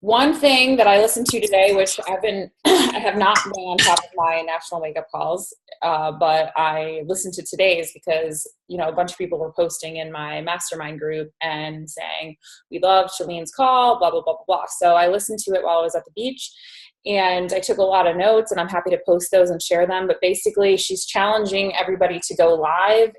One thing that I listened to today, which I have not been on top of my national wake up calls, but I listened to today's because, a bunch of people were posting in my mastermind group and saying, we love Shalene's call, blah, blah, blah, blah, blah. So I listened to it while I was at the beach and I took a lot of notes, and I'm happy to post those and share them. But basically she's challenging everybody to go live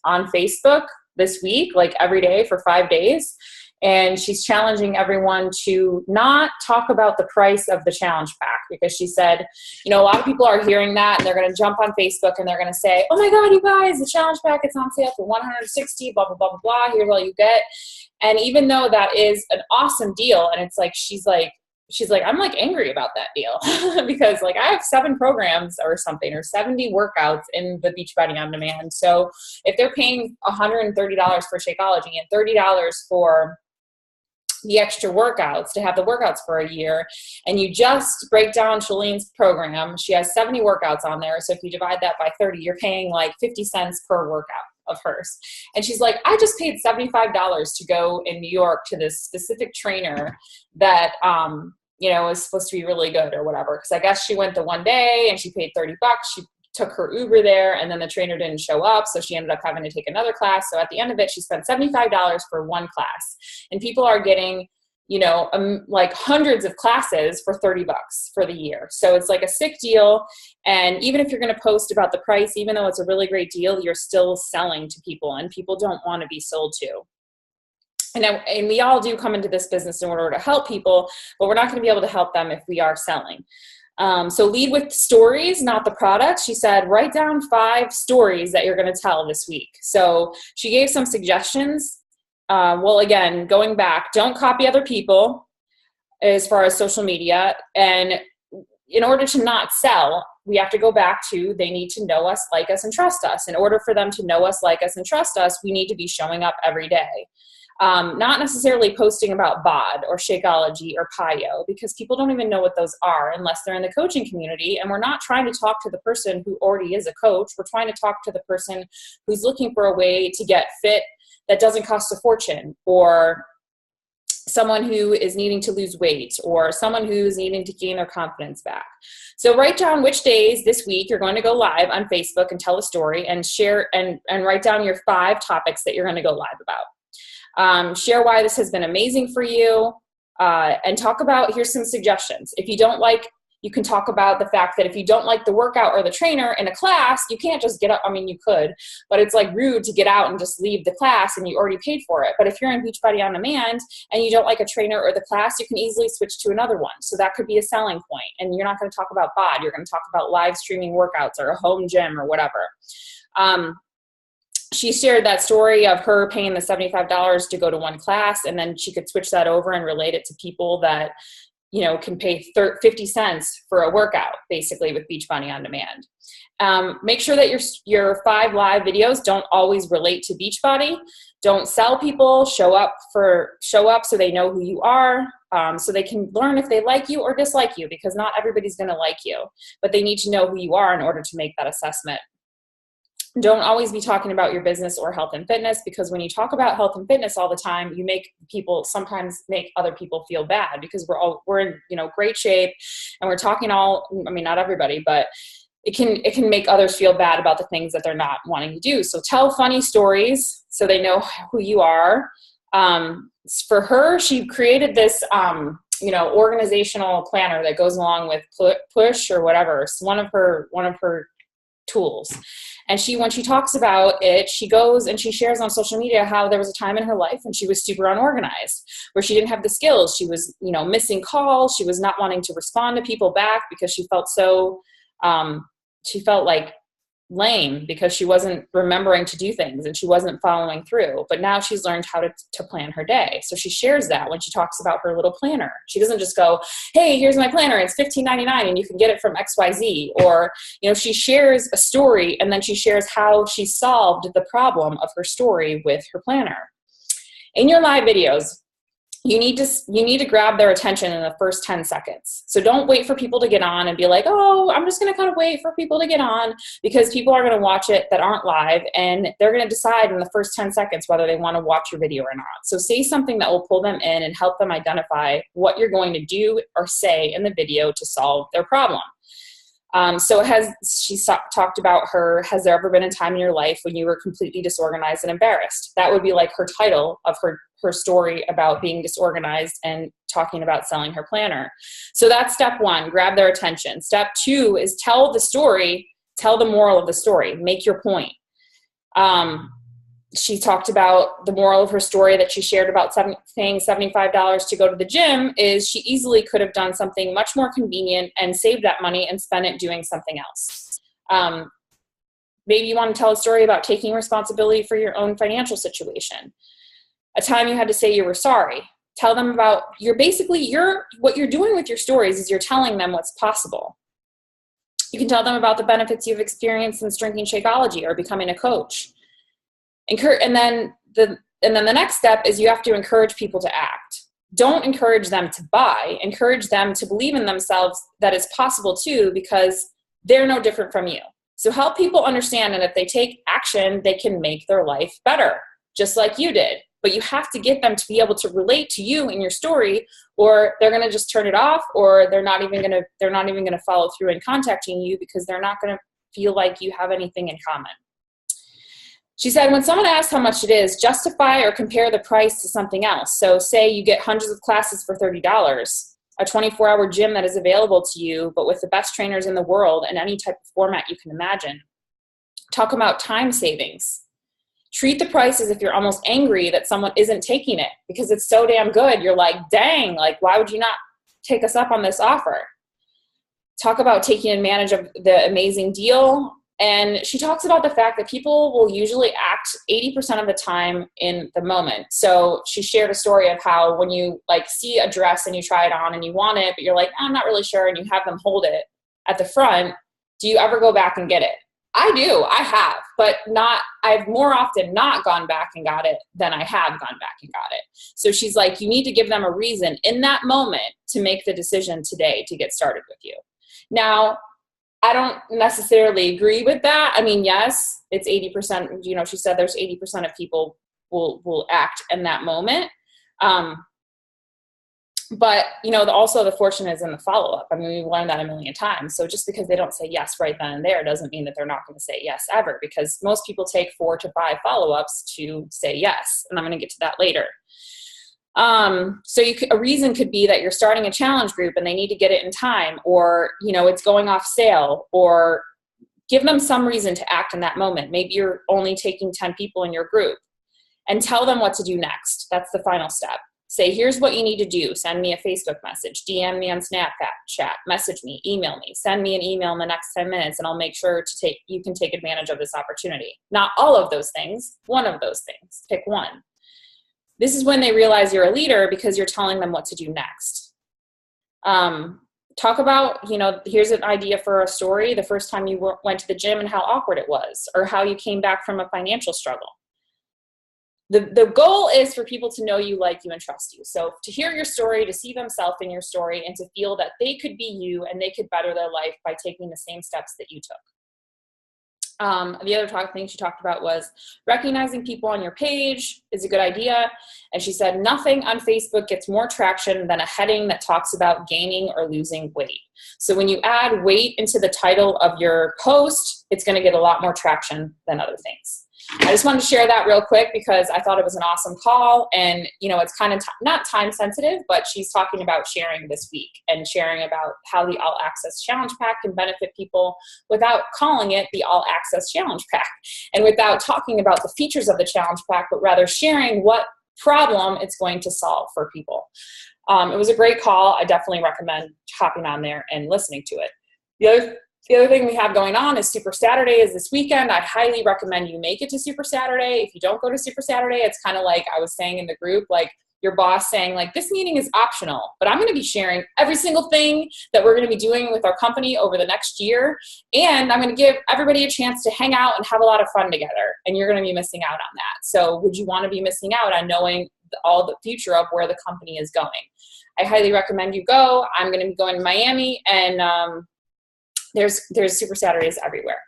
on Facebook this week, like every day for 5 days. And she's challenging everyone to not talk about the price of the challenge pack, because she said, a lot of people are hearing that and they're going to jump on Facebook and they're going to say, oh my God, you guys, the challenge pack, it's on sale for $160, blah, blah, blah, blah, blah. Here's all you get. And even though that is an awesome deal, and it's like, she's like, I'm like angry about that deal because like I have 7 programs or something, or 70 workouts in the Beachbody on Demand. So if they're paying $130 for Shakeology and $30 for the extra workouts to have the workouts for a year, and you just break down Shalene's program, she has 70 workouts on there. So if you divide that by 30, you're paying like 50 cents per workout of hers. And she's like, I just paid $75 to go in New York to this specific trainer that, is supposed to be really good or whatever. Cause I guess she went the one day and she paid $30. She took her Uber there, and then the trainer didn't show up. So she ended up having to take another class. So at the end of it, she spent $75 for one class, and people are getting, like hundreds of classes for $30 for the year. So it's like a sick deal. And even if you're going to post about the price, even though it's a really great deal, you're still selling to people, and people don't want to be sold to. And we all do come into this business in order to help people, but we're not going to be able to help them if we are selling. So lead with stories, not the product. She said, write down 5 stories that you're going to tell this week. So she gave some suggestions. Well, again, going back, don't copy other people as far as social media. And in order to not sell, we have to go back to, they need to know us, like us, and trust us. In order for them to know us, like us, and trust us, we need to be showing up every day. Not necessarily posting about BOD or Shakeology or PIO, because people don't even know what those are unless they're in the coaching community. And we're not trying to talk to the person who already is a coach. We're trying to talk to the person who's looking for a way to get fit that doesn't cost a fortune, or someone who is needing to lose weight, or someone who's needing to gain their confidence back. So write down which days this week you're going to go live on Facebook and tell a story, and share and write down your 5 topics that you're going to go live about. Share why this has been amazing for you, and talk about, here's some suggestions. If you don't like, you can talk about the fact that if you don't like the workout or the trainer in a class, you can't just get up. I mean, you could, but it's like rude to get out and just leave the class and you already paid for it. But if you're in Beachbody on Demand and you don't like a trainer or the class, you can easily switch to another one. So that could be a selling point. And you're not going to talk about BOD. You're going to talk about live streaming workouts or a home gym or whatever. She shared that story of her paying the $75 to go to one class, and then she could switch that over and relate it to people that, can pay 50 cents for a workout, basically, with Beachbody on Demand. Make sure that your 5 live videos don't always relate to Beachbody. Don't sell people. Show up so they know who you are, so they can learn if they like you or dislike you, because not everybody's going to like you, but they need to know who you are in order to make that assessment. Don't always be talking about your business or health and fitness, because when you talk about health and fitness all the time, you sometimes make other people feel bad, because we're in, great shape, and we're talking not everybody, but it can make others feel bad about the things that they're not wanting to do. So tell funny stories so they know who you are. For her, she created this, organizational planner that goes along with Push or whatever. It's one of her tools. And when she talks about it, she goes and she shares on social media how there was a time in her life when she was super unorganized, where she didn't have the skills. She was, missing calls. She was not wanting to respond to people back because she felt like lame because she wasn't remembering to do things and she wasn't following through. But now she's learned how to plan her day. So she shares that when she talks about her little planner. She doesn't just go, hey, here's my planner. It's $15.99 and you can get it from XYZ. Or, she shares a story and then she shares how she solved the problem of her story with her planner. In your live videos, you need to grab their attention in the first 10 seconds. So don't wait for people to get on and be like, oh, I'm just going to kind of wait for people to get on, because people are going to watch it that aren't live, and they're going to decide in the first 10 seconds whether they want to watch your video or not. So say something that will pull them in and help them identify what you're going to do or say in the video to solve their problem. So she talked about has there ever been a time in your life when you were completely disorganized and embarrassed? That would be like her title of her story about being disorganized and talking about selling her planner. So that's step one, grab their attention. Step two is tell the story, tell the moral of the story, make your point. She talked about the moral of her story that she shared about paying $75 to go to the gym is she easily could have done something much more convenient and saved that money and spent it doing something else. Maybe you want to tell a story about taking responsibility for your own financial situation. A time you had to say you were sorry. Tell them about what you're doing with your stories is you're telling them what's possible. You can tell them about the benefits you've experienced in drinking Shakeology or becoming a coach. And then the next step is you have to encourage people to act. Don't encourage them to buy. Encourage them to believe in themselves that it's possible too, because they're no different from you. So help people understand that if they take action, they can make their life better, just like you did. But you have to get them to be able to relate to you in your story, or they're going to just turn it off, or they're not even going to follow through in contacting you because they're not going to feel like you have anything in common. She said, when someone asks how much it is, justify or compare the price to something else. So say you get hundreds of classes for $30, a 24-hour gym that is available to you, but with the best trainers in the world and any type of format you can imagine. Talk about time savings. Treat the price as if you're almost angry that someone isn't taking it because it's so damn good. You're like, dang, like, why would you not take us up on this offer? Talk about taking advantage of the amazing deal. And she talks about the fact that people will usually act 80% of the time in the moment. So she shared a story of how when you like see a dress and you try it on and you want it, but you're like, I'm not really sure, and you have them hold it at the front, do you ever go back and get it? I do. I have, but I've more often not gone back and got it than I have gone back and got it. So she's like, you need to give them a reason in that moment to make the decision today to get started with you. Now, I don't necessarily agree with that. I mean, yes, it's 80%, she said there's 80% of people will act in that moment. But, also the fortune is in the follow-up. I mean, we've learned that a million times. So just because they don't say yes right then and there doesn't mean that they're not going to say yes ever, because most people take 4 to 5 follow-ups to say yes. And I'm going to get to that later. So a reason could be that you're starting a challenge group and they need to get it in time, or, it's going off sale, or give them some reason to act in that moment. Maybe you're only taking 10 people in your group, and tell them what to do next. That's the final step. Say, here's what you need to do. Send me a Facebook message, DM me on Snapchat, message me, email me, send me an email in the next 10 minutes, and I'll make sure you can take advantage of this opportunity. Not all of those things, one of those things. Pick one. This is when they realize you're a leader, because you're telling them what to do next. Talk about, here's an idea for a story, the first time you went to the gym and how awkward it was, or how you came back from a financial struggle. The goal is for people to know you, like you, and trust you. So to hear your story, to see themselves in your story, and to feel that they could be you and they could better their life by taking the same steps that you took. The other thing she talked about was recognizing people on your page is a good idea. And she said, nothing on Facebook gets more traction than a heading that talks about gaining or losing weight. So when you add weight into the title of your post, it's going to get a lot more traction than other things. I just wanted to share that real quick because I thought it was an awesome call, and it's kind of not time sensitive, but she's talking about sharing this week and sharing about how the All Access Challenge Pack can benefit people without calling it the All Access Challenge Pack, and without talking about the features of the Challenge Pack, but rather sharing what problem it's going to solve for people. It was a great call. I definitely recommend hopping on there and listening to it. The other thing we have going on is Super Saturday is this weekend. I highly recommend you make it to Super Saturday. If you don't go to Super Saturday, it's kind of like I was saying in the group, like your boss saying, like, this meeting is optional, but I'm going to be sharing every single thing that we're going to be doing with our company over the next year. And I'm going to give everybody a chance to hang out and have a lot of fun together. And you're going to be missing out on that. So would you want to be missing out on knowing all the future of where the company is going. I highly recommend you go. I'm going to be going to Miami, and there's Super Saturdays everywhere.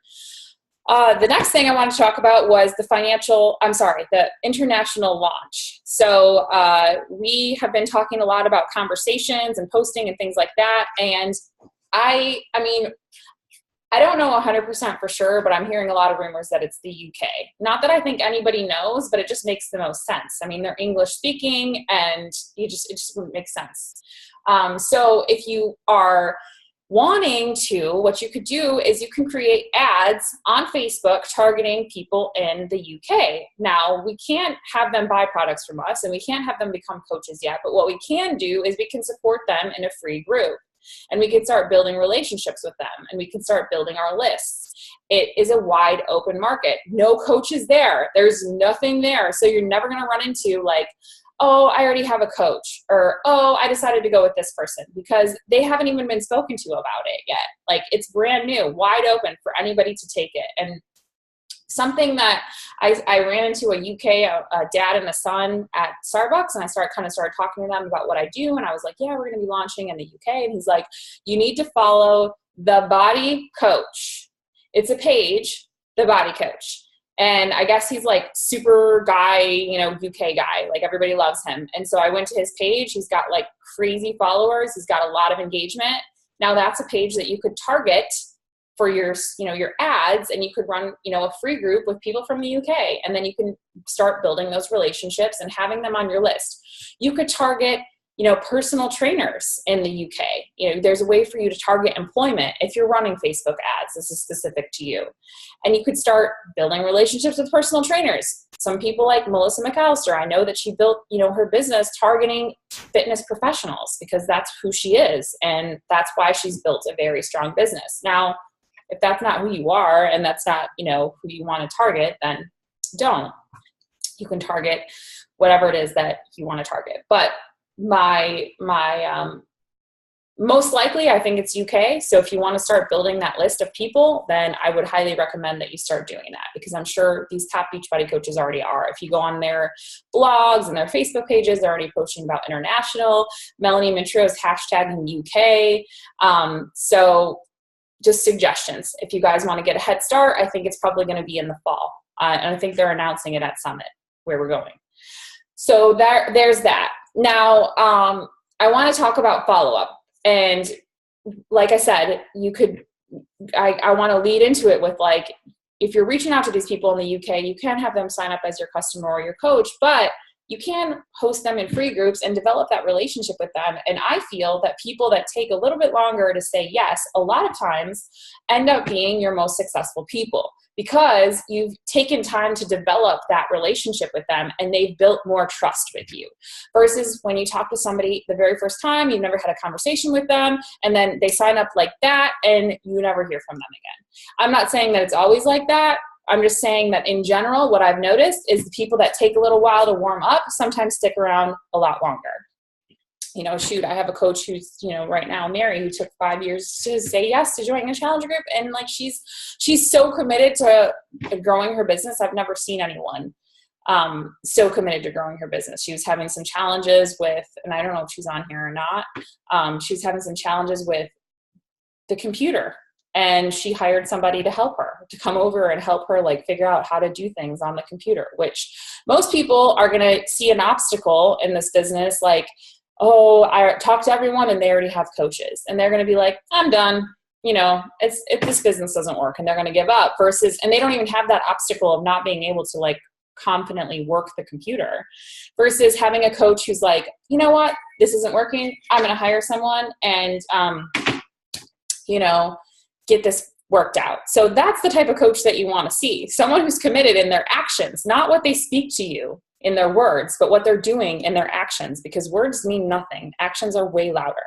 The next thing I want to talk about was the international launch. So we have been talking a lot about conversations and posting and things like that. And I mean, I don't know 100% for sure, but I'm hearing a lot of rumors that it's the UK. Not that I think anybody knows, but it just makes the most sense. I mean, they're English speaking, and it just wouldn't make sense. So if you are wanting to, what you could do is you can create ads on Facebook targeting people in the UK. Now, we can't have them buy products from us, and we can't have them become coaches yet, but what we can do is we can support them in a free group. And we can start building relationships with them, and we can start building our lists. It is a wide open market. No coaches there. There's nothing there. So you're never going to run into like, oh, I already have a coach, or, oh, I decided to go with this person, because they haven't even been spoken to about it yet. Like, it's brand new, wide open for anybody to take it. And something that I ran into a dad and a son at Starbucks, and I started talking to them about what I do. And I was like, yeah, we're going to be launching in the UK. And he's like, you need to follow The Body Coach. It's a page, The Body Coach. And I guess he's like super guy, UK guy, like everybody loves him. And so I went to his page. He's got like crazy followers. He's got a lot of engagement. Now that's a page that you could target for your ads, and you could run, a free group with people from the UK, and then you can start building those relationships and having them on your list. You could target, personal trainers in the UK. There's a way for you to target employment if you're running Facebook ads. This is specific to you. And you could start building relationships with personal trainers. Some people like Melissa McAllister, I know that she built, her business targeting fitness professionals, because that's who she is. And that's why she's built a very strong business. Now, if that's not who you are, and that's not, who you want to target, then don't. You can target whatever it is that you want to target. But my most likely, I think it's UK. So if you want to start building that list of people, then I would highly recommend that you start doing that, because I'm sure these top Beachbody coaches already are. If you go on their blogs and their Facebook pages, they're already posting about international. Melanie Mintro is hashtagging UK. So just suggestions. If you guys want to get a head start, I think it's probably going to be in the fall. And I think they're announcing it at Summit, where we're going. So there's that. Now, I want to talk about follow-up. And like I said, I want to lead into it with, like, if you're reaching out to these people in the UK, you can have them sign up as your customer or your coach, but you can host them in free groups and develop that relationship with them. And I feel that people that take a little bit longer to say yes, a lot of times end up being your most successful people, because you've taken time to develop that relationship with them and they've built more trust with you. Versus when you talk to somebody the very first time, you've never had a conversation with them, and then they sign up like that and you never hear from them again. I'm not saying that it's always like that. I'm just saying that in general, what I've noticed is the people that take a little while to warm up sometimes stick around a lot longer. I have a coach who's, right now, Mary, who took 5 years to say yes to joining a challenge group. And like, she's so committed to growing her business. I've never seen anyone so committed to growing her business. She was having some challenges with, and I don't know if she's on here or not. She was having some challenges with the computer. And she hired somebody to help her, to come over and help her like figure out how to do things on the computer, which most people are going to see an obstacle in this business. Like, oh, I talk to everyone and they already have coaches, and they're going to be like, I'm done. If this business doesn't work, and they're going to give up. And they don't even have that obstacle of not being able to like confidently work the computer, versus having a coach who's like, you know what, this isn't working. I'm going to hire someone and, get this worked out. So that's the type of coach that you want to see. Someone who's committed in their actions, not what they speak to you in their words, but what they're doing in their actions, because words mean nothing. Actions are way louder.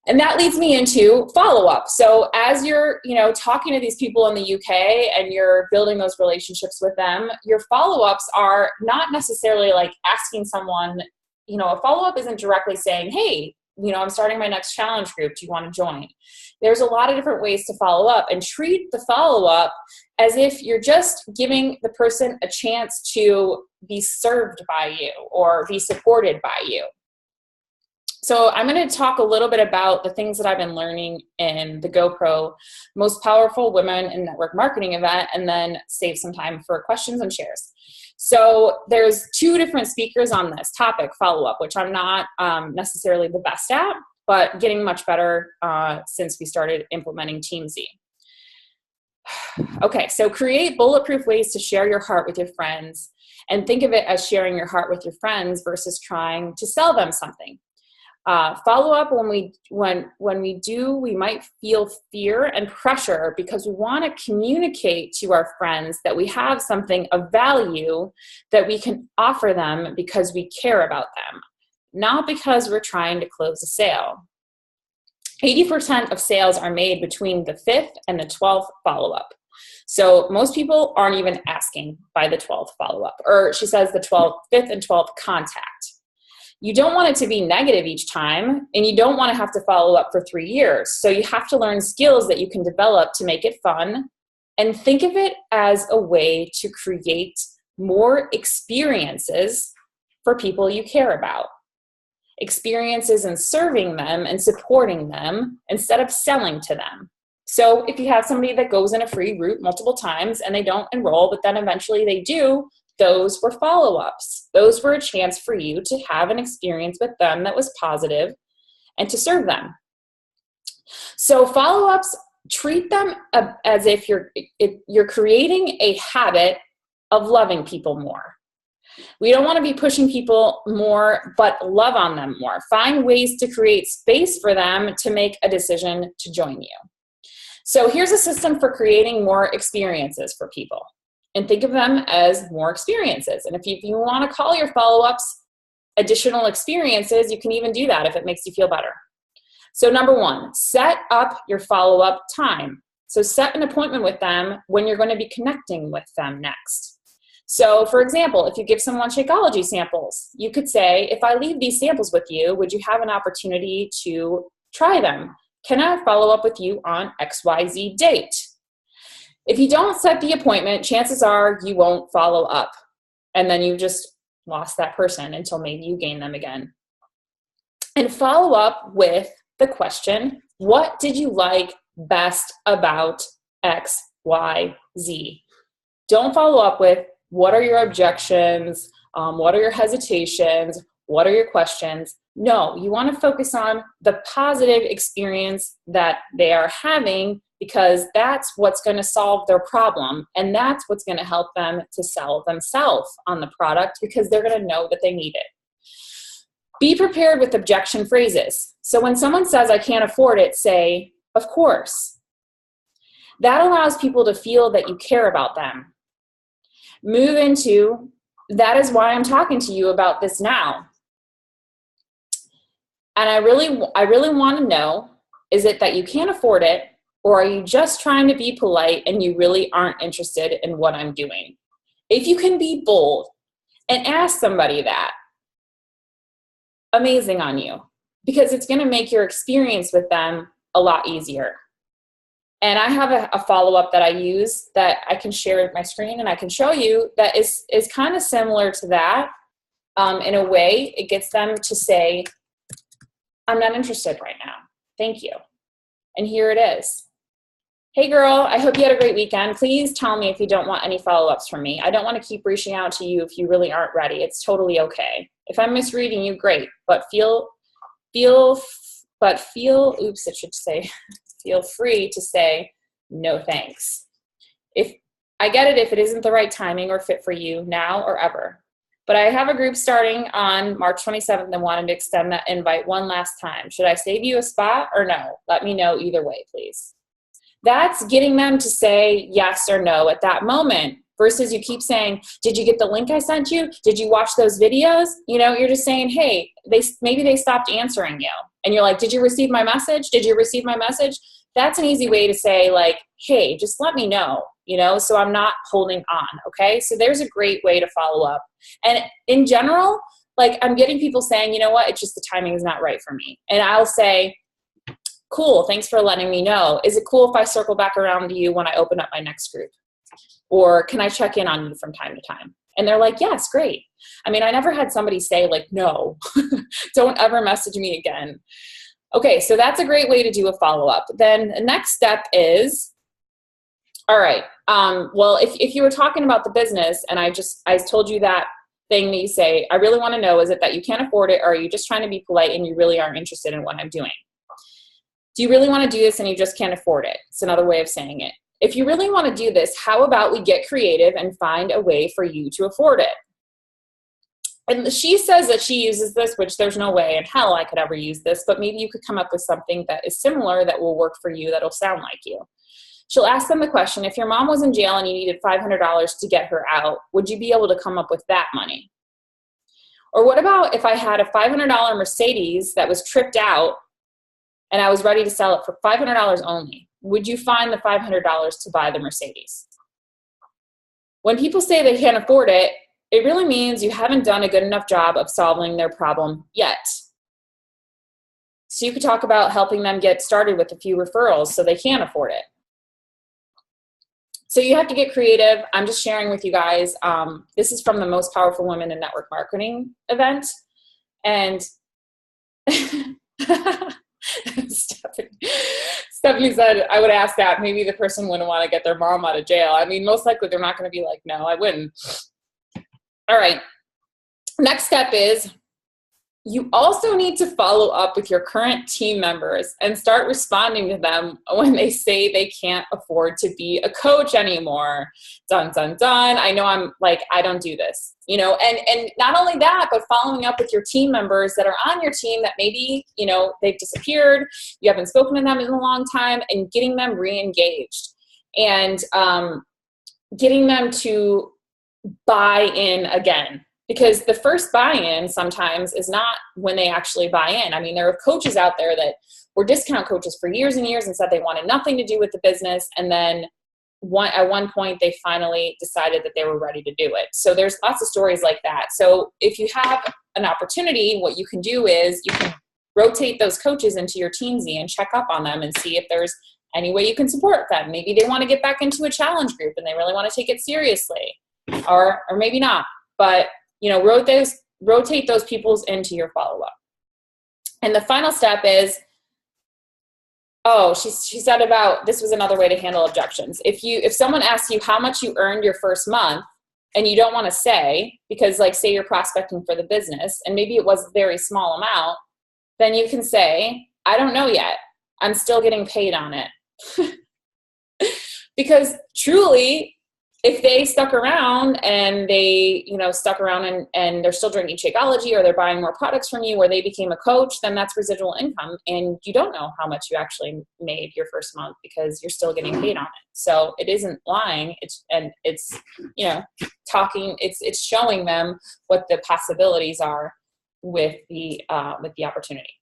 And that leads me into follow-up. So as you're, talking to these people in the UK and you're building those relationships with them, your follow-ups are not necessarily like asking someone, a follow-up isn't directly saying, hey, I'm starting my next challenge group. Do you want to join? There's a lot of different ways to follow up, and treat the follow-up as if you're just giving the person a chance to be served by you or be supported by you. So I'm going to talk a little bit about the things that I've been learning in the GoPro Most Powerful Women in Network Marketing event, and then save some time for questions and shares. So there's 2 different speakers on this topic, follow-up, which I'm not necessarily the best at, but getting much better since we started implementing Team Z. Okay, so create bulletproof ways to share your heart with your friends, and think of it as sharing your heart with your friends versus trying to sell them something. Follow up when we do, we might feel fear and pressure because we want to communicate to our friends that we have something of value that we can offer them because we care about them, not because we're trying to close a sale. 80% of sales are made between the 5th and the 12th follow-up. So most people aren't even asking by the 12th follow-up, or she says the 5th and 12th contact. You don't want it to be negative each time, and you don't want to have to follow up for 3 years. So you have to learn skills that you can develop to make it fun, and think of it as a way to create more experiences for people you care about. Experiences in serving them and supporting them instead of selling to them. So if you have somebody that goes in a free route multiple times and they don't enroll, but then eventually they do, those were follow-ups. Those were a chance for you to have an experience with them that was positive and to serve them. So follow-ups, treat them as if you're creating a habit of loving people more. We don't want to be pushing people more, but love on them more. Find ways to create space for them to make a decision to join you. So here's a system for creating more experiences for people. And think of them as more experiences. And if you want to call your follow-ups additional experiences, you can even do that if it makes you feel better. So number 1, set up your follow-up time. So set an appointment with them when you're going to be connecting with them next. So for example, if you give someone Shakeology samples, you could say, if I leave these samples with you, would you have an opportunity to try them? Can I follow up with you on XYZ date? If you don't set the appointment, chances are you won't follow up. And then you just lost that person until maybe you gain them again. And follow up with the question, what did you like best about X, Y, Z? Don't follow up with, what are your objections? What are your hesitations? What are your questions? No, you want to focus on the positive experience that they are having, because that's what's going to solve their problem, and that's what's going to help them to sell themselves on the product, because they're going to know that they need it. Be prepared with objection phrases. So when someone says, I can't afford it, say, of course. That allows people to feel that you care about them. Move into, that is why I'm talking to you about this now. And I really want to know, is it that you can't afford it, or are you just trying to be polite and you really aren't interested in what I'm doing? If you can be bold and ask somebody that, amazing on you, because it's going to make your experience with them a lot easier. And I have a follow-up that I use that I can share my screen and I can show you that is kind of similar to that. In a way, it gets them to say, I'm not interested right now. Thank you. And here it is. Hey girl, I hope you had a great weekend. Please tell me if you don't want any follow-ups from me. I don't want to keep reaching out to you if you really aren't ready. It's totally okay. If I'm misreading you, great. But feel free to say no thanks. If I get it, if it isn't the right timing or fit for you now or ever. But I have a group starting on March 27th and wanted to extend that invite one last time. Should I save you a spot or no? Let me know either way, please. That's getting them to say yes or no at that moment, versus you keep saying, did you get the link I sent you? Did you watch those videos? You know, you're just saying, hey, maybe they stopped answering you. And you're like, did you receive my message? Did you receive my message? That's an easy way to say, like, hey, just let me know, you know, so I'm not holding on, okay? So there's a great way to follow up. And in general, like, I'm getting people saying, you know what, it's just the timing is not right for me. And I'll say, cool, thanks for letting me know. Is it cool if I circle back around to you when I open up my next group? Or can I check in on you from time to time? And they're like, yes, great. I mean, I never had somebody say like, no, don't ever message me again. Okay, so that's a great way to do a follow-up. Then the next step is, all right, well, if you were talking about the business and I told you that thing that you say, I really want to know, is it that you can't afford it, or are you just trying to be polite and you really aren't interested in what I'm doing? Do you really want to do this and you just can't afford it? It's another way of saying it. If you really want to do this, how about we get creative and find a way for you to afford it? And she says that she uses this, which there's no way in hell I could ever use this, but maybe you could come up with something that is similar that will work for you, that'll sound like you. She'll ask them the question, if your mom was in jail and you needed $500 to get her out, would you be able to come up with that money? Or what about if I had a $500 Mercedes that was tripped out and I was ready to sell it for $500 only? Would you find the $500 to buy the Mercedes? When people say they can't afford it, it really means you haven't done a good enough job of solving their problem yet. So you could talk about helping them get started with a few referrals so they can afford it. So you have to get creative. I'm just sharing with you guys. This is from the Most Powerful Women in Network Marketing event. And Stephanie said, I would ask that. Maybe the person wouldn't want to get their mom out of jail. I mean, most likely they're not going to be like, no, I wouldn't. All right. Next step is you also need to follow up with your current team members and start responding to them when they say they can't afford to be a coach anymore. Dun, dun, dun. I know I'm like, I don't do this, you know, and not only that, but following up with your team members that are on your team that maybe, you know, they've disappeared, you haven't spoken to them in a long time, and getting them re-engaged and getting them to buy in again. Because the first buy-in sometimes is not when they actually buy in. I mean, there are coaches out there that were discount coaches for years and years and said they wanted nothing to do with the business. And then at one point, they finally decided that they were ready to do it. So there's lots of stories like that. So if you have an opportunity, what you can do is you can rotate those coaches into your teamsy and check up on them and see if there's any way you can support them. Maybe they want to get back into a challenge group and they really want to take it seriously, or maybe not. But you know, rotate those peoples into your follow-up. And the final step is, she said about, this was another way to handle objections. If someone asks you how much you earned your first month and you don't want to say, because like say you're prospecting for the business and maybe it was a very small amount, then you can say, I don't know yet. I'm still getting paid on it. Because truly, if they stuck around and they, you know, stuck around and they're still drinking Shakeology or they're buying more products from you or they became a coach, then that's residual income. And you don't know how much you actually made your first month because you're still getting paid on it. So it isn't lying. It's, you know, talking, it's showing them what the possibilities are with the opportunity.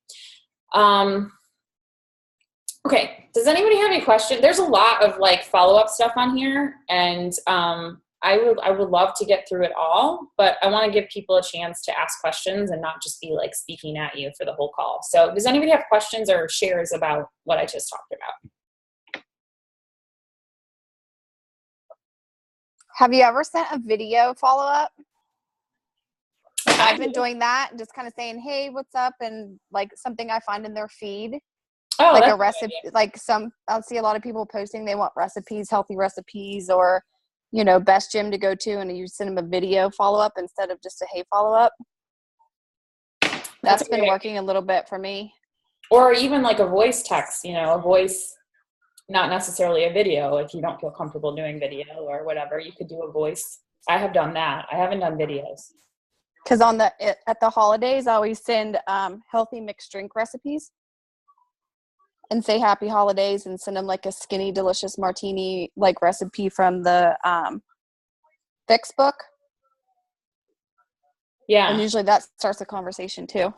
Okay, does anybody have any questions? There's a lot of like follow-up stuff on here, and I would love to get through it all, but I want to give people a chance to ask questions and not just be like speaking at you for the whole call. So does anybody have questions or shares about what I just talked about? Have you ever sent a video follow-up? I've been doing that, just kind of saying, hey, what's up? And like something I find in their feed. Oh, like a recipe, like I'll see a lot of people posting, they want recipes, healthy recipes, or, you know, best gym to go to. And you send them a video follow-up instead of just a hey follow-up. That's been working a little bit for me. Or even like a voice text, you know, a voice, not necessarily a video. If you don't feel comfortable doing video or whatever, you could do a voice. I have done that. I haven't done videos. Because at the holidays, I always send healthy mixed drink recipes. And say happy holidays and send them like a skinny, delicious martini like recipe from the Fix book. Yeah. And usually that starts a conversation too.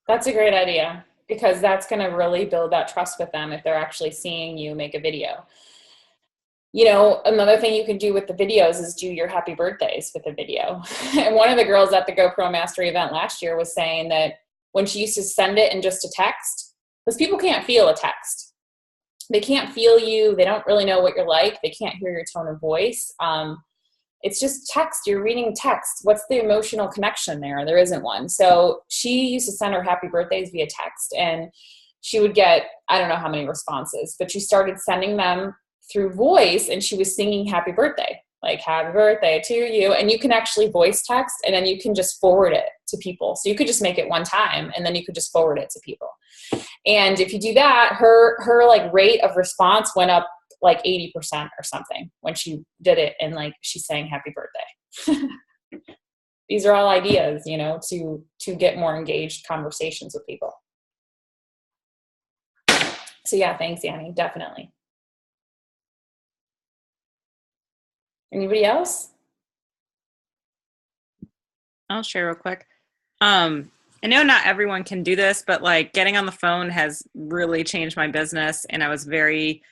That's a great idea because that's going to really build that trust with them if they're actually seeing you make a video. You know, another thing you can do with the videos is do your happy birthdays with a video. And one of the girls at the GoPro Mastery event last year was saying that when she used to send it in just a text, because people can't feel a text. They can't feel you. They don't really know what you're like. They can't hear your tone of voice. it's just text. You're reading text. What's the emotional connection there? There isn't one. So she used to send her happy birthdays via text, and she would get, I don't know how many responses, but she started sending them through voice, and she was singing happy birthday, like happy birthday to you. And you can actually voice text, and then you can just forward it to people. So you could just make it one time, and then you could just forward it to people. And if you do that, her like rate of response went up like 80% or something when she did it, and like she sang happy birthday. These are all ideas, you know, to get more engaged conversations with people. So yeah, thanks, Annie. Definitely. Anybody else? I'll share real quick. I know not everyone can do this, but like getting on the phone has really changed my business. And I was very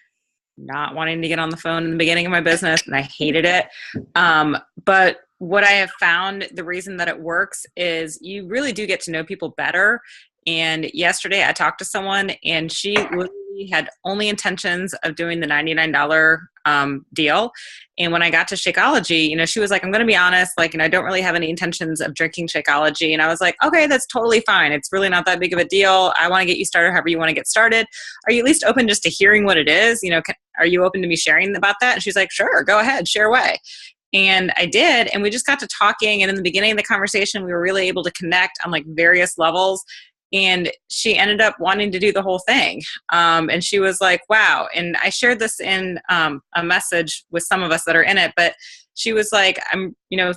not wanting to get on the phone in the beginning of my business, and I hated it. But what I have found, the reason that it works is you really do get to know people better. And yesterday I talked to someone, and she literally had only intentions of doing the $99 deal. And when I got to Shakeology, you know, she was like, I'm going to be honest, like, and I don't really have any intentions of drinking Shakeology. And I was like, okay, that's totally fine. It's really not that big of a deal. I want to get you started however you want to get started. Are you at least open just to hearing what it is? You know, are you open to me sharing about that? And she's like, sure, go ahead, share away. And I did. And we just got to talking. And in the beginning of the conversation, we were really able to connect on like various levels. And she ended up wanting to do the whole thing. And she was like, wow. And I shared this in a message with some of us that are in it, but she was like,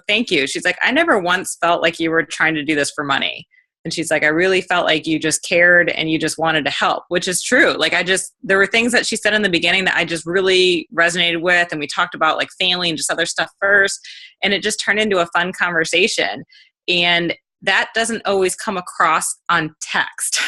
thank you. She's like, I never once felt like you were trying to do this for money. And she's like, I really felt like you just cared and you just wanted to help, which is true. Like there were things that she said in the beginning that I just really resonated with. And we talked about like family and just other stuff first. And it just turned into a fun conversation. And that doesn't always come across on text.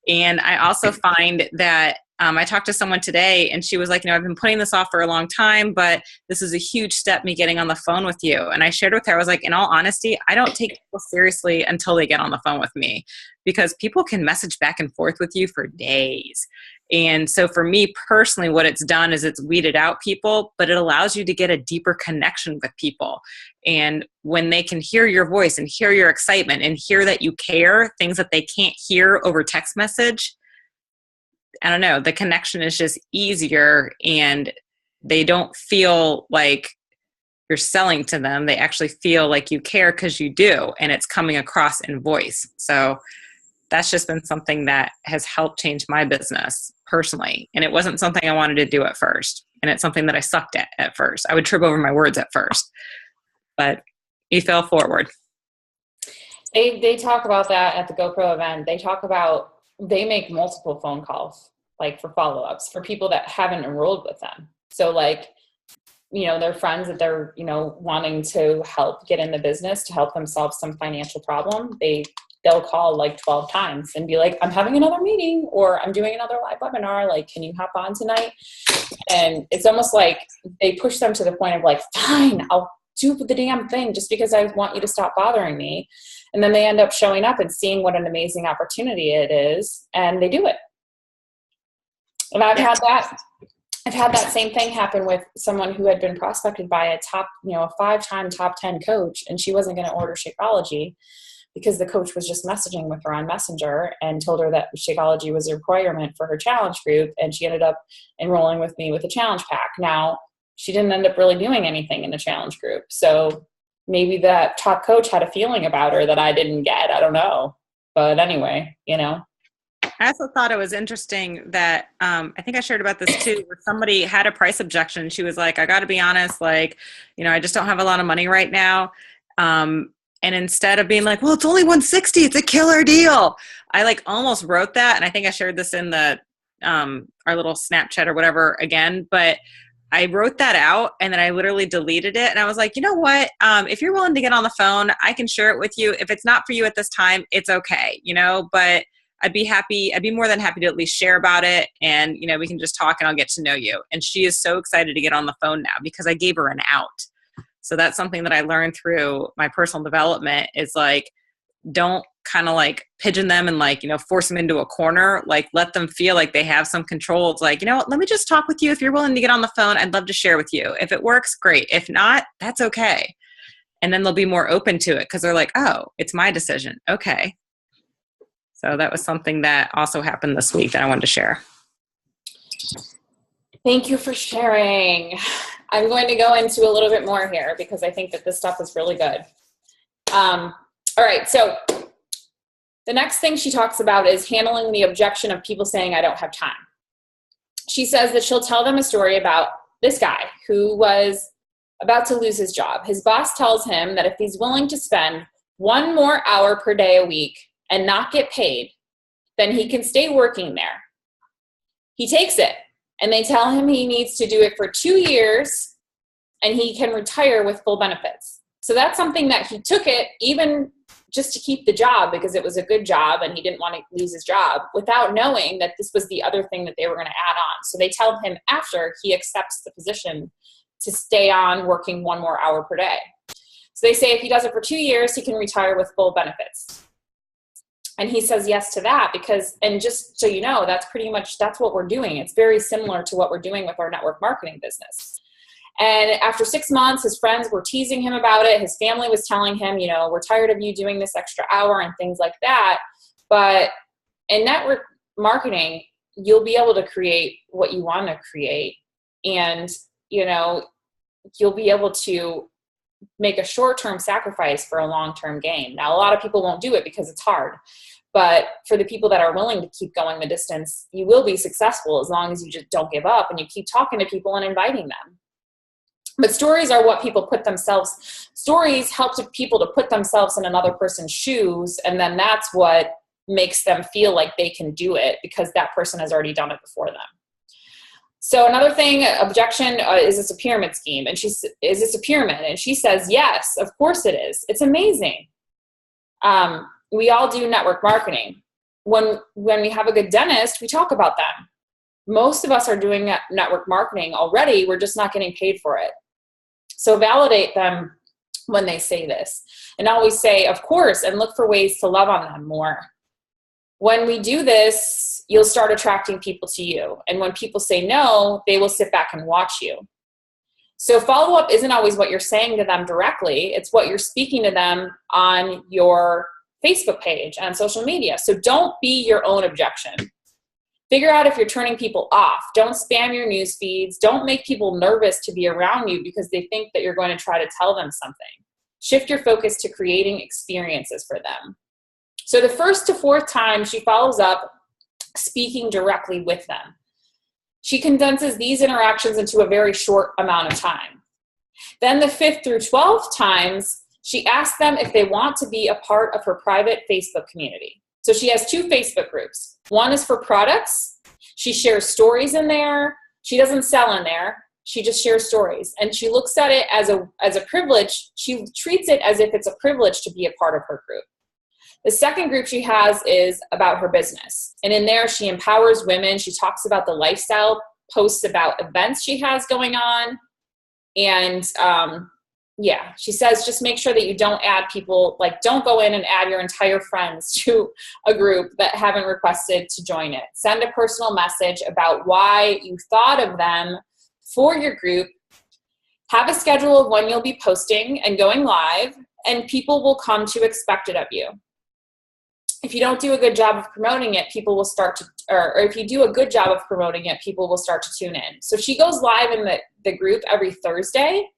And I also find that I talked to someone today, and she was like, I've been putting this off for a long time, but this is a huge step, me getting on the phone with you. And I shared with her, I was like, in all honesty, I don't take people seriously until they get on the phone with me, because people can message back and forth with you for days. And so for me personally, what it's done is it's weeded out people, but it allows you to get a deeper connection with people. And when they can hear your voice and hear your excitement and hear that you care, things that they can't hear over text message, I don't know, the connection is just easier, and they don't feel like you're selling to them. They actually feel like you care because you do, and it's coming across in voice. So that's just been something that has helped change my business personally. And it wasn't something I wanted to do at first. And it's something that I sucked at first. I would trip over my words at first, but you fell forward. They talk about that at the GoPro event. They talk about, they make multiple phone calls, like for follow-ups for people that haven't enrolled with them. So like, their friends that they're, wanting to help get in the business to help them solve some financial problem. They'll call like 12 times and be like, I'm having another meeting, or I'm doing another live webinar. Like, can you hop on tonight? And it's almost like they push them to the point of like, fine, I'll do the damn thing just because I want you to stop bothering me. And then they end up showing up and seeing what an amazing opportunity it is, and they do it. And I've had that same thing happen with someone who had been prospected by a 5-time top 10 coach, and she wasn't going to order Shakeology because the coach was just messaging with her on Messenger and told her that Shakeology was a requirement for her challenge group, and she ended up enrolling with me with a challenge pack. Now, she didn't end up really doing anything in the challenge group. So maybe that top coach had a feeling about her that I didn't get. I don't know. But anyway, I also thought it was interesting that I think I shared about this too, where somebody had a price objection. She was like, I got to be honest, like, I just don't have a lot of money right now. And instead of being like, well, it's only $160, it's a killer deal, I like almost wrote that. And I think I shared this in the our little Snapchat or whatever again, but I wrote that out and then I literally deleted it. And I was like, you know what? If you're willing to get on the phone, I can share it with you. If it's not for you at this time, it's okay, but I'd be more than happy to at least share about it. And, we can just talk and I'll get to know you. And she is so excited to get on the phone now because I gave her an out. So that's something that I learned through my personal development is like, don't kind of like pigeon them and like, force them into a corner. Like let them feel like they have some control. It's like, what, let me just talk with you. If you're willing to get on the phone, I'd love to share with you. If it works, great. If not, that's okay. And then they'll be more open to it because they're like, oh, it's my decision. Okay. So that was something that also happened this week that I wanted to share. Thank you for sharing. I'm going to go into a little bit more here because I think that this stuff is really good. All right, so the next thing she talks about is handling the objection of people saying, I don't have time. She says that she'll tell them a story about this guy who was about to lose his job. His boss tells him that if he's willing to spend 1 more hour per day a week and not get paid, then he can stay working there. He takes it. And they tell him he needs to do it for 2 years and he can retire with full benefits. So that's something that he took it even just to keep the job because it was a good job and he didn't want to lose his job without knowing that this was the other thing that they were going to add on. So they tell him after he accepts the position to stay on working 1 more hour per day. So they say if he does it for 2 years, he can retire with full benefits. And he says yes to that because, and just so you know, that's what we're doing. It's very similar to what we're doing with our network marketing business. And after 6 months, his friends were teasing him about it. His family was telling him, we're tired of you doing this extra hour and things like that. But in network marketing, you'll be able to create what you want to create. And, you'll be able to make a short-term sacrifice for a long-term gain. Now, a lot of people won't do it because it's hard, but for the people that are willing to keep going the distance, you will be successful as long as you just don't give up and you keep talking to people and inviting them. But stories are what stories help people to put themselves in another person's shoes, and then that's what makes them feel like they can do it because that person has already done it before them. So another thing, objection, is this a pyramid scheme? And is this a pyramid? And she says, yes, of course it is. It's amazing. We all do network marketing. When we have a good dentist, we talk about them. Most of us are doing network marketing already. We're just not getting paid for it. So validate them when they say this. And always say, of course, and look for ways to love on them more. When we do this, you'll start attracting people to you. And when people say no, they will sit back and watch you. So follow-up isn't always what you're saying to them directly. It's what you're speaking to them on your Facebook page, on social media. So don't be your own objection. Figure out if you're turning people off. Don't spam your news feeds. Don't make people nervous to be around you because they think that you're going to try to tell them something. Shift your focus to creating experiences for them. So the 1st to 4th time, she follows up speaking directly with them. She condenses these interactions into a very short amount of time. Then the 5th through 12th times, she asks them if they want to be a part of her private Facebook community. So she has 2 Facebook groups. One is for products. She shares stories in there. She doesn't sell in there. She just shares stories. And she looks at it as a privilege. She treats it as if it's a privilege to be a part of her group. The second group she has is about her business. And in there, she empowers women. She talks about the lifestyle, posts about events she has going on. And she says just make sure that you don't add people, don't go in and add your entire friends to a group that haven't requested to join it. Send a personal message about why you thought of them for your group. Have a schedule of when you'll be posting and going live, and people will come to expect it of you. If you don't do a good job of promoting it, people will start to, or if you do a good job of promoting it, people will start to tune in. So she goes live in the group every Thursday.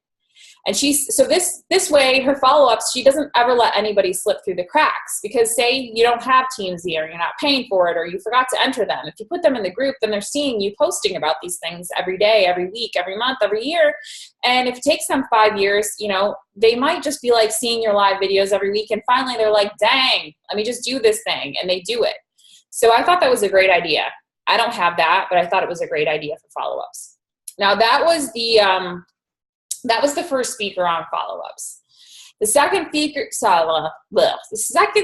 And this way, her follow-ups, she doesn't ever let anybody slip through the cracks, because say you don't have Teamsy or you're not paying for it or you forgot to enter them. If you put them in the group, then they're seeing you posting about these things every day, every week, every month, every year. And if it takes them 5 years, they might just be seeing your live videos every week. And finally they're like, dang, let me just do this thing. And they do it. So I thought that was a great idea. I don't have that, but I thought it was a great idea for follow-ups. Now that was the first speaker on follow-ups. The second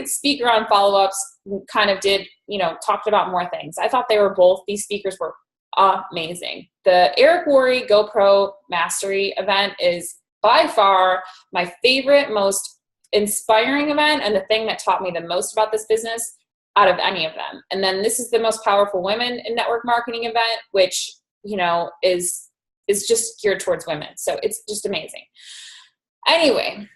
speaker on follow-ups kind of did, talked about more things. I thought these speakers were amazing. The Eric Worre GoPro Mastery event is by far my favorite, most inspiring event and the thing that taught me the most about this business out of any of them. And then this is the most powerful women in network marketing event, which, you know, is just geared towards women. So it's just amazing. Anyway,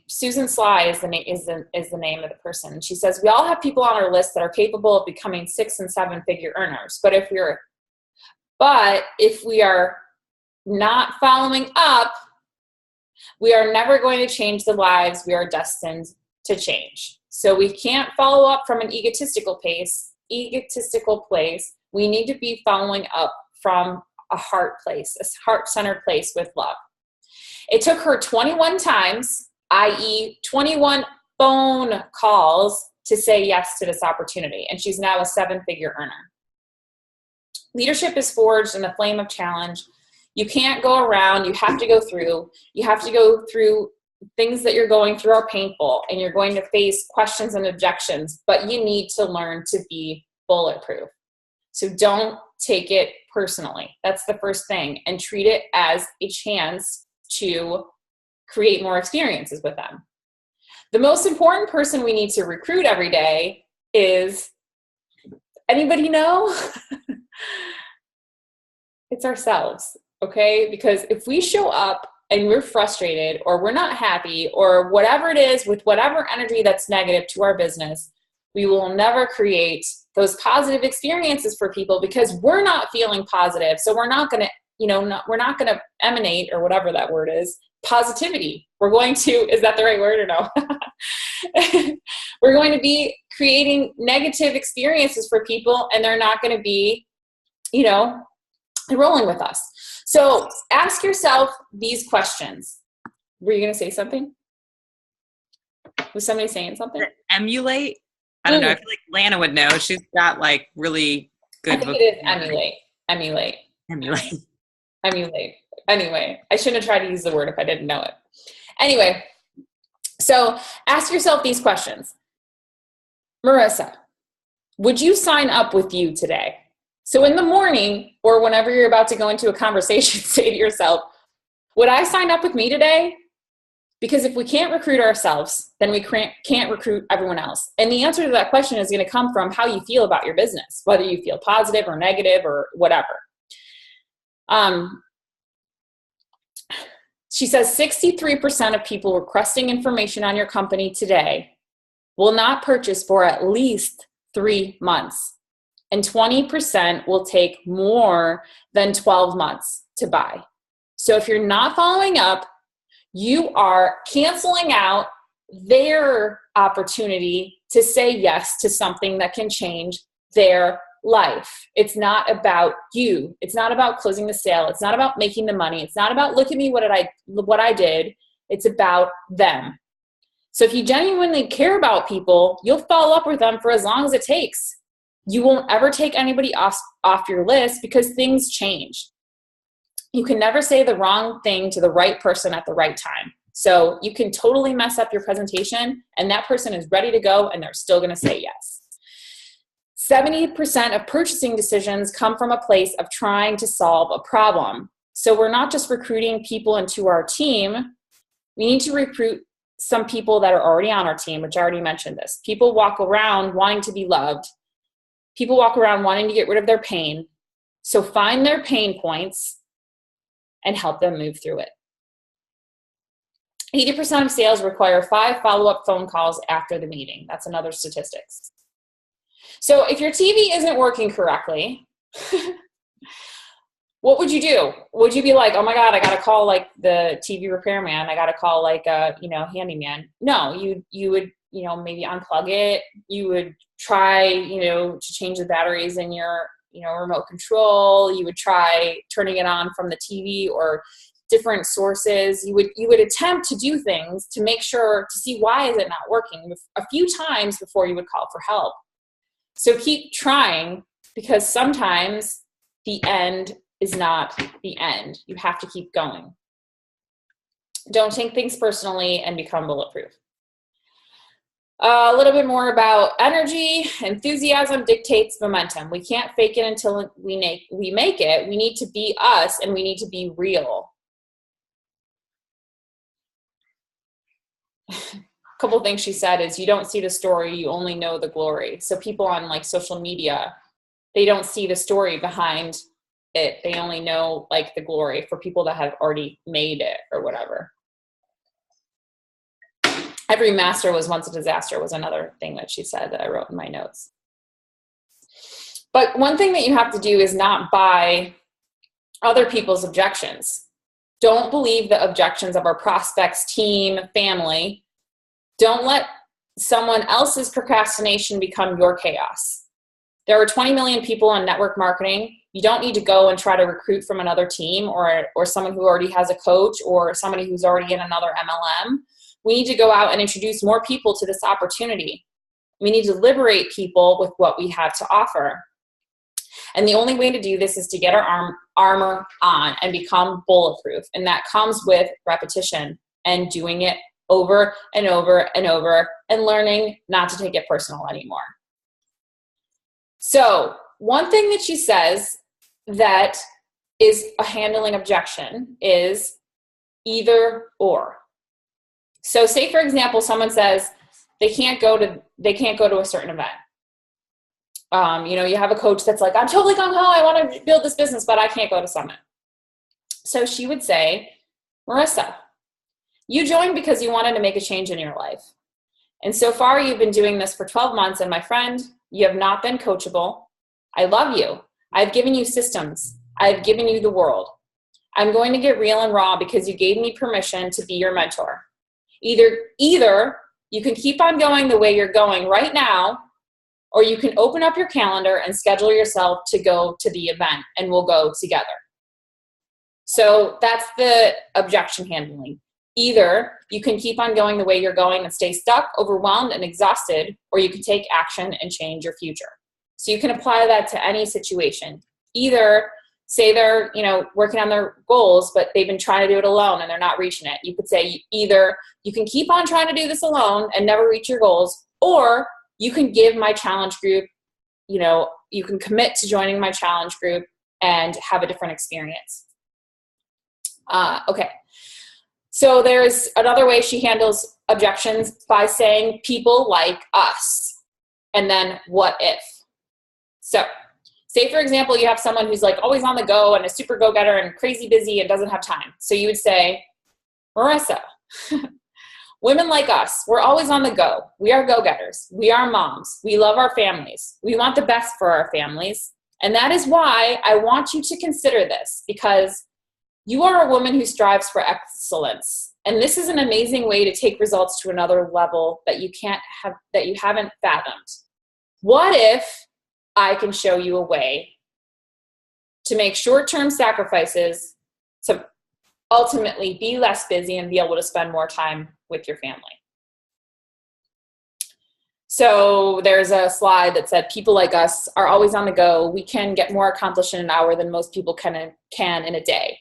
Susan Sly is the name of the person. She says, we all have people on our list that are capable of becoming 6- and 7-figure earners. But if we are not following up, we are never going to change the lives we are destined to change. So we can't follow up from an egotistical place. We need to be following up from a heart place, a heart-centered place with love. It took her 21 times, i.e. 21 phone calls, to say yes to this opportunity. And she's now a 7-figure earner. Leadership is forged in the flame of challenge. You can't go around. You have to go through. You have to go through things that you're going through are painful, and you're going to face questions and objections, but you need to learn to be bulletproof. So don't take it personally. That's the first thing. And treat it as a chance to create more experiences with them. The most important person we need to recruit every day is, anybody know? It's ourselves, okay? Because if we show up and we're frustrated or we're not happy or whatever it is, with whatever energy that's negative to our business, we will never create those positive experiences for people because we're not feeling positive. So we're not going to, we're not going to emanate, or whatever that word is, positivity. We're going to, is that the right word or no? We're going to be creating negative experiences for people, and they're not going to be, rolling with us. So ask yourself these questions. Were you going to say something? Was somebody saying something? Emulate? I don't know. I feel like Lana would know. She's got like really good. I think it is emulate. Anyway, I shouldn't have tried to use the word if I didn't know it. Anyway, so ask yourself these questions. Marissa, would you sign up with you today? So in the morning, or whenever you're about to go into a conversation, say to yourself, would I sign up with me today? Because if we can't recruit ourselves, then we can't recruit everyone else. And the answer to that question is going to come from how you feel about your business, whether you feel positive or negative or whatever. She says 63% of people requesting information on your company today will not purchase for at least 3 months. And 20% will take more than 12 months to buy. So if you're not following up, you are canceling out their opportunity to say yes to something that can change their life. It's not about you. It's not about closing the sale. It's not about making the money. It's not about, look at me, what I did. It's about them. So if you genuinely care about people, you'll follow up with them for as long as it takes. You won't ever take anybody off your list because things change. You can never say the wrong thing to the right person at the right time. So you can totally mess up your presentation, and that person is ready to go, and they're still going to say yes. 70% of purchasing decisions come from a place of trying to solve a problem. So we're not just recruiting people into our team. We need to recruit some people that are already on our team, which I already mentioned this. People walk around wanting to be loved. People walk around wanting to get rid of their pain. So find their pain points and help them move through it. 80% of sales require 5 follow-up phone calls after the meeting. That's another statistics. So if your TV isn't working correctly, what would you do? Would you be like, oh my God, I got to call like the TV repairman. I got to call like a, handyman. No, you would, maybe unplug it. You would try, to change the batteries in your, remote control. You would try turning it on from the TV or different sources. You would attempt to do things to make sure, to see why is it not working a few times before you would call for help. So keep trying, because sometimes the end is not the end. You have to keep going. Don't take things personally and become bulletproof. A little bit more about energy. Enthusiasm dictates momentum. We can't fake it until we make it. We need to be us, and we need to be real. couple things she said is, you don't see the story, you only know the glory. So people on like social media, they don't see the story behind it. They only know like the glory for people that have already made it or whatever. Every master was once a disaster was another thing that she said that I wrote in my notes. But one thing that you have to do is not buy other people's objections. Don't believe the objections of our prospects, team, family. Don't let someone else's procrastination become your chaos. There are 20 million people on network marketing. You don't need to go and try to recruit from another team or someone who already has a coach or somebody who's already in another MLM. We need to go out and introduce more people to this opportunity. We need to liberate people with what we have to offer. And the only way to do this is to get our armor on and become bulletproof. And that comes with repetition and doing it over and over and over and learning not to take it personal anymore. So one thing that she says that is a handling objection is either or. So say, for example, someone says they can't go to a certain event. You have a coach that's like, I'm totally gung ho, I want to build this business, but I can't go to Summit. So she would say, Marissa, you joined because you wanted to make a change in your life. And so far you've been doing this for 12 months. And my friend, you have not been coachable. I love you. I've given you systems. I've given you the world. I'm going to get real and raw because you gave me permission to be your mentor. Either you can keep on going the way you're going right now, or you can open up your calendar and schedule yourself to go to the event and we'll go together. So that's the objection handling. Either you can keep on going the way you're going and stay stuck, overwhelmed, and exhausted, or you can take action and change your future. So you can apply that to any situation. Either say they're, working on their goals, but they've been trying to do it alone and they're not reaching it. You could say either you can keep on trying to do this alone and never reach your goals, or you can give my challenge group, you can commit to joining my challenge group and have a different experience. Okay. So there's another way she handles objections by saying people like us, and then what if? So say, for example, you have someone who's like always on the go and a super go-getter and crazy busy and doesn't have time. So you would say, Marissa, women like us, we're always on the go. We are go-getters. We are moms. We love our families. We want the best for our families. And that is why I want you to consider this, because you are a woman who strives for excellence. And this is an amazing way to take results to another level that you haven't fathomed. What if I can show you a way to make short-term sacrifices to ultimately be less busy and be able to spend more time with your family? So there's a slide that said people like us are always on the go. We can get more accomplished in an hour than most people can in a day.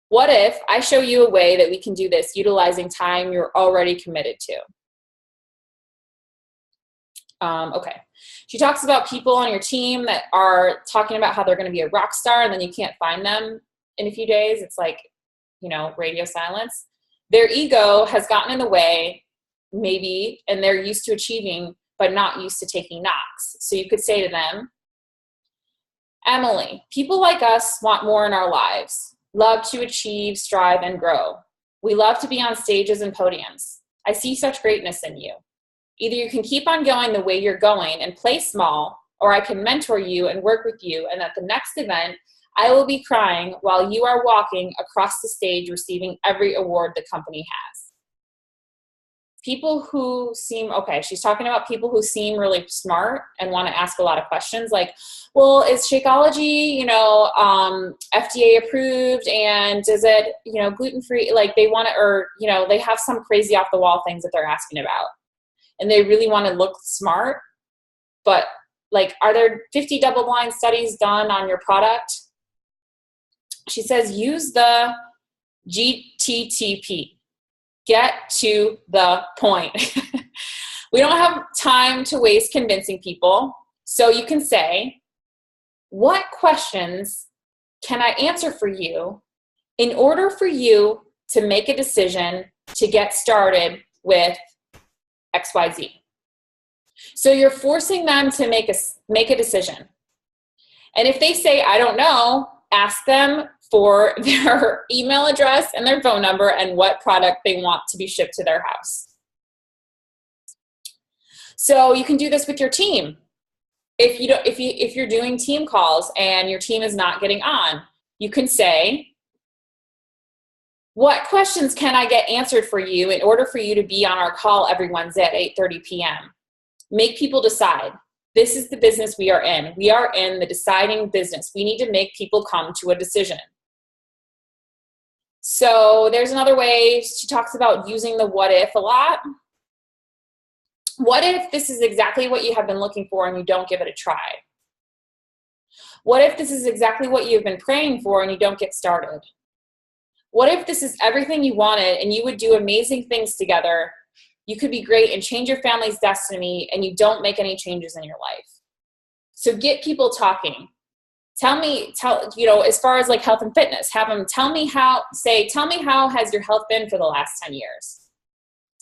What if I show you a way that we can do this utilizing time you're already committed to? Okay. She talks about people on your team that are talking about how they're going to be a rock star and then you can't find them in a few days. It's like, radio silence. Their ego has gotten in the way, maybe, and they're used to achieving, but not used to taking knocks. So you could say to them, Emily, people like us want more in our lives, love to achieve, strive, and grow. We love to be on stages and podiums. I see such greatness in you. Either you can keep on going the way you're going and play small, or I can mentor you and work with you, and at the next event, I will be crying while you are walking across the stage receiving every award the company has. People who seem, she's talking about people who seem really smart and want to ask a lot of questions like, well, is Shakeology, FDA approved, and is it, gluten-free? Like they want to, or, they have some crazy off the wall things that they're asking about. And they really want to look smart, but like, are there 50 double-blind studies done on your product? She says, use the GTTP. Get to the point. We don't have time to waste convincing people. So you can say, what questions can I answer for you in order for you to make a decision to get started with XYZ. So you're forcing them to make a decision. And if they say, I don't know, ask them for their email address and their phone number and what product they want to be shipped to their house. So you can do this with your team. If you're doing team calls and your team is not getting on, you can say, what questions can I get answered for you in order for you to be on our call every Wednesday at 8:30 p.m.? Make people decide. This is the business we are in. We are in the deciding business. We need to make people come to a decision. So there's another way. She talks about using the what if a lot. What if this is exactly what you have been looking for and you don't give it a try? What if this is exactly what you've been praying for and you don't get started? What if this is everything you wanted and you would do amazing things together? You could be great and change your family's destiny and you don't make any changes in your life. So get people talking. Tell as far as like health and fitness, have them tell me how has your health been for the last 10 years?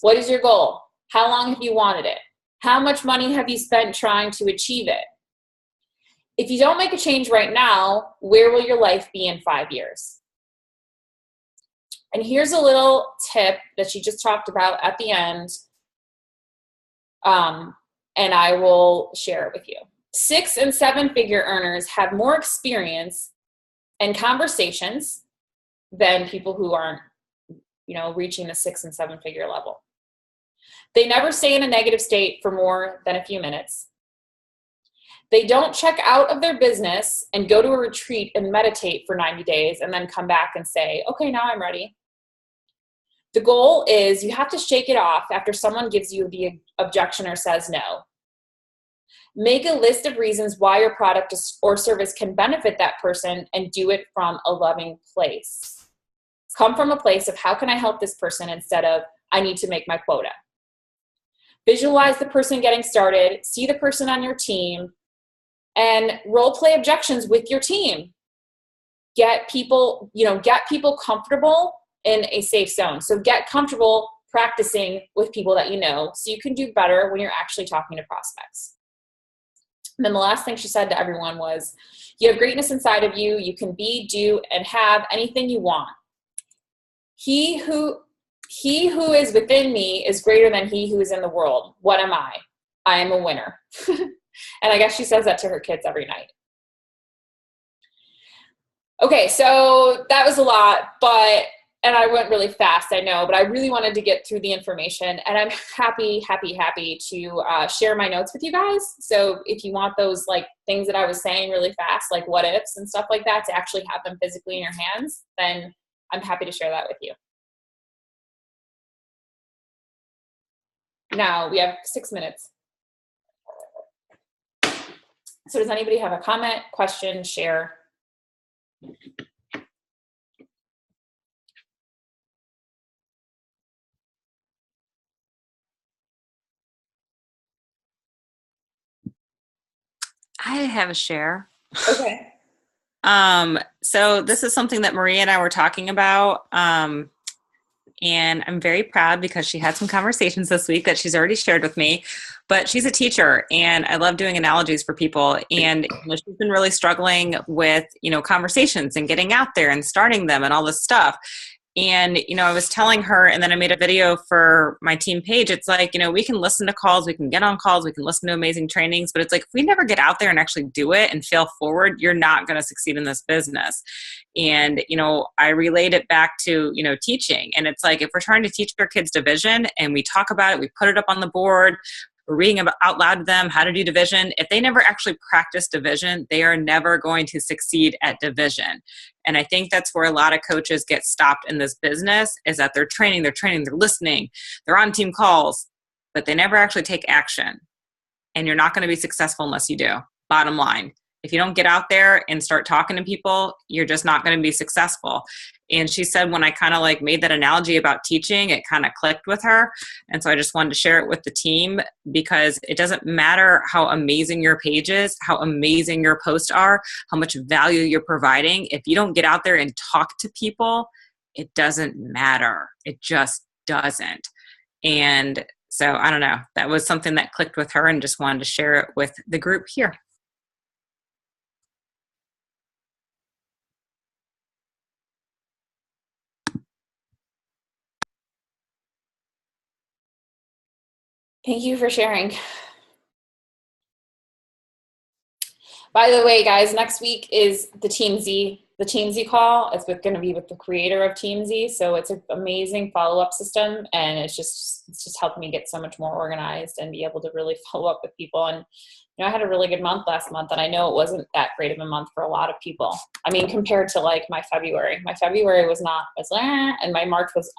What is your goal? How long have you wanted it? How much money have you spent trying to achieve it? If you don't make a change right now, where will your life be in 5 years? And here's a little tip that she just talked about at the end, and I will share it with you. 6- and 7-figure earners have more experience and conversations than people who aren't, reaching the 6- and 7-figure level. They never stay in a negative state for more than a few minutes. They don't check out of their business and go to a retreat and meditate for 90 days and then come back and say, okay, now I'm ready. The goal is you have to shake it off after someone gives you the objection or says no. Make a list of reasons why your product or service can benefit that person and do it from a loving place. Come from a place of how can I help this person instead of I need to make my quota. Visualize the person getting started, see the person on your team, and role play objections with your team. Get people comfortable in a safe zone. So get comfortable practicing with people that you know so you can do better when you're actually talking to prospects. And then the last thing she said to everyone was, you have greatness inside of you. You can be, do, and have anything you want. He who is within me is greater than he who is in the world. What am I? I am a winner. And I guess she says that to her kids every night. Okay, so that was a lot, and I went really fast, I know, but I really wanted to get through the information, and I'm happy to share my notes with you guys. So if you want those like things that I was saying really fast, like what ifs and stuff like that, to actually have them physically in your hands, then I'm happy to share that with you. Now we have 6 minutes. So does anybody have a comment, question, share? I have a share. Okay. So this is something that Maria and I were talking about. And I'm very proud because she had some conversations this week that she's already shared with me, but she's a teacher and I love doing analogies for people. And she's been really struggling with, conversations and getting out there and starting them and all this stuff. And, I was telling her, and then I made a video for my team page. It's like, we can listen to calls, we can get on calls, we can listen to amazing trainings, but it's like, if we never get out there and actually do it and fail forward, you're not going to succeed in this business. And, I relate it back to, teaching. And it's like, if we're trying to teach our kids division and we talk about it, we put it up on the board, we're reading out loud to them how to do division. If they never actually practice division, they are never going to succeed at division. And I think that's where a lot of coaches get stopped in this business, is that they're training, they're listening, they're on team calls, but they never actually take action. And you're not going to be successful unless you do. Bottom line. If you don't get out there and start talking to people, you're just not going to be successful. And she said when I kind of made that analogy about teaching, it kind of clicked with her. And so I just wanted to share it with the team, because it doesn't matter how amazing your page is, how amazing your posts are, how much value you're providing. If you don't get out there and talk to people, it doesn't matter. It just doesn't. And So I don't know. That was something that clicked with her and just wanted to share it with the group here. Thank you for sharing. By the way, guys, next week is the Team Z call. It's going to be with the creator of Team Z. So it's an amazing follow-up system, and it's just helped me get so much more organized and be able to really follow up with people. And I had a really good month last month, and I know it wasn't that great of a month for a lot of people. I mean, compared to like my February was not as and my March was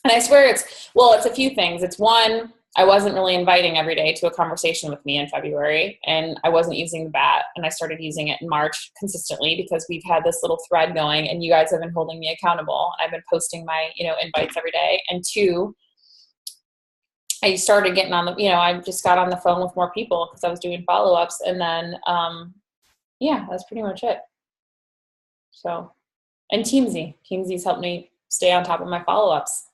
And I swear it's a few things. It's one, I wasn't really inviting every day to a conversation with me in February, and I wasn't using the bat, and I started using it in March consistently because we've had this little thread going, and you guys have been holding me accountable. I've been posting my, invites every day. And two, I started getting on I just got on the phone with more people because I was doing follow-ups, and then, that's pretty much it. So, and TeamZ's helped me stay on top of my follow-ups.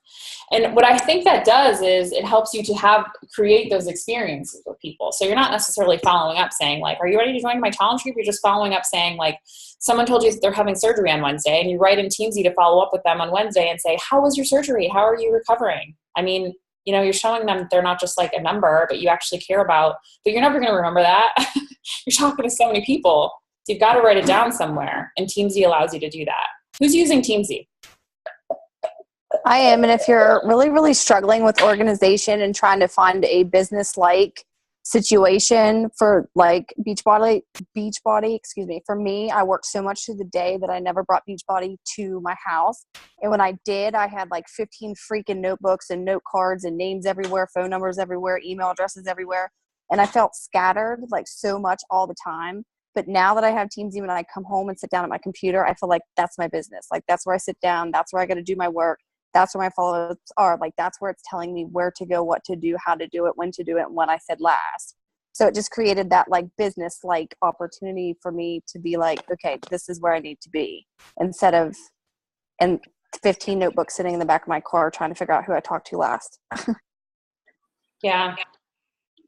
And what I think that does is it helps you to create those experiences with people. So you're not necessarily following up saying like, are you ready to join my challenge group? You're just following up saying like, someone told you that they're having surgery on Wednesday, and you write in TeamZ to follow up with them on Wednesday and say, how was your surgery? How are you recovering? I mean, you're showing them that they're not just like a number, but you actually care about, but you're never going to remember that. You're talking to so many people. So you've got to write it down somewhere, and TeamZ allows you to do that. Who's using TeamZ? I am. And if you're really, really struggling with organization and trying to find a business-like situation for like Beachbody, for me, I worked so much through the day that I never brought Beachbody to my house. And when I did, I had like 15 freaking notebooks and note cards and names everywhere, phone numbers everywhere, email addresses everywhere. And I felt scattered like so much all the time. But now that I have TeamZ, when I come home and sit down at my computer, I feel like that's my business. Like that's where I sit down. That's where I got to do my work. That's where my follow-ups are. Like that's where it's telling me where to go, what to do, how to do it, when to do it, and when I said last. So it just created that like business-like opportunity for me to be like, okay, this is where I need to be, instead of 15 notebooks sitting in the back of my car trying to figure out who I talked to last. Yeah.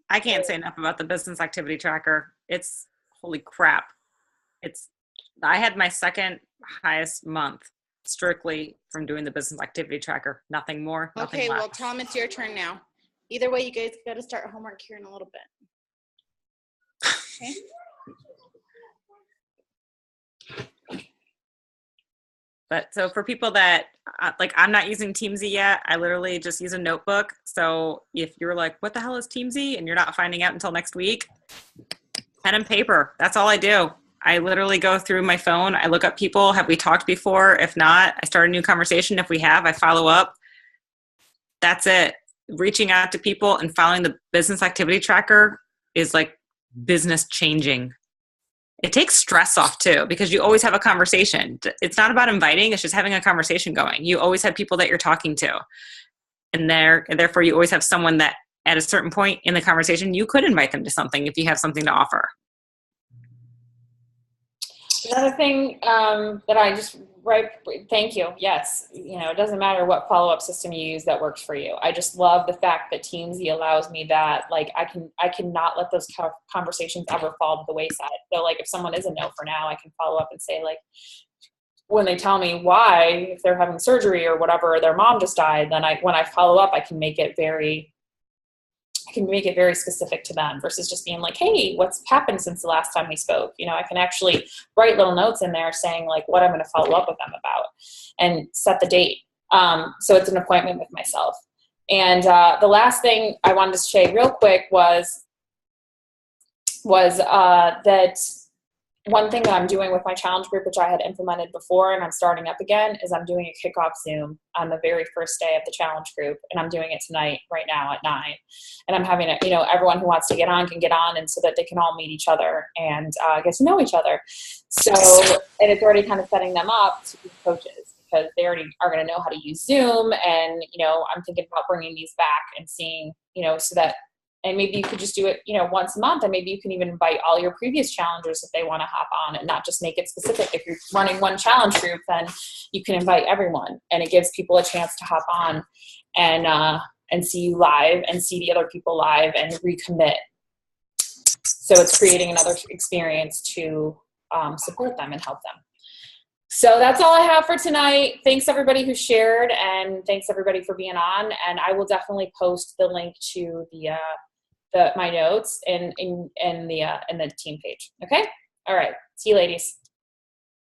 I can't say enough about the business activity tracker. It's holy crap. I had my second highest month strictly from doing the business activity tracker. Nothing more, nothing less. Okay, well, tell them it's your turn now. Either way, you guys got to start homework here in a little bit. Okay. But so for people that, like, I'm not using TeamZ yet. I literally just use a notebook. So if you're like, what the hell is TeamZ? And you're not finding out until next week, pen and paper. That's all I do. I literally go through my phone. I look up people. Have we talked before? If not, I start a new conversation. If we have, I follow up. That's it. Reaching out to people and following the business activity tracker is like business changing. It takes stress off too, because you always have a conversation. It's not about inviting. It's just having a conversation going. You always have people that you're talking to, and therefore you always have someone that at a certain point in the conversation, you could invite them to something if you have something to offer. Another thing that I just thank you. Yes, it doesn't matter what follow-up system you use that works for you. I just love the fact that TeamZ allows me that. Like I cannot let those conversations ever fall to the wayside. So like if someone is a no for now, I can follow up and say like, when they tell me why, if they're having surgery or whatever, or their mom just died, then when I follow up, I can make it very specific to them versus just being like, hey, what's happened since the last time we spoke? I can actually write little notes in there saying like what I'm going to follow up with them about and set the date. So it's an appointment with myself. And the last thing I wanted to say real quick was that one thing that I'm doing with my challenge group, which I had implemented before and I'm starting up again, is I'm doing a kickoff Zoom on the very first day of the challenge group. And I'm doing it tonight, right now at 9. And I'm having everyone who wants to get on can get on, and so that they can all meet each other and get to know each other. So, and it's already kind of setting them up to be coaches, because they already are going to know how to use Zoom. And, I'm thinking about bringing these back and seeing, so that And maybe you could just do it, you know, once a month, and maybe you can even invite all your previous challengers if they want to hop on, and not just make it specific. If you're running one challenge group, then you can invite everyone, and it gives people a chance to hop on and see you live and see the other people live and recommit. So it's creating another experience to support them and help them. So that's all I have for tonight. Thanks everybody who shared, and thanks everybody for being on. And I will definitely post the link to my notes in the team page. Okay. All right. See you ladies.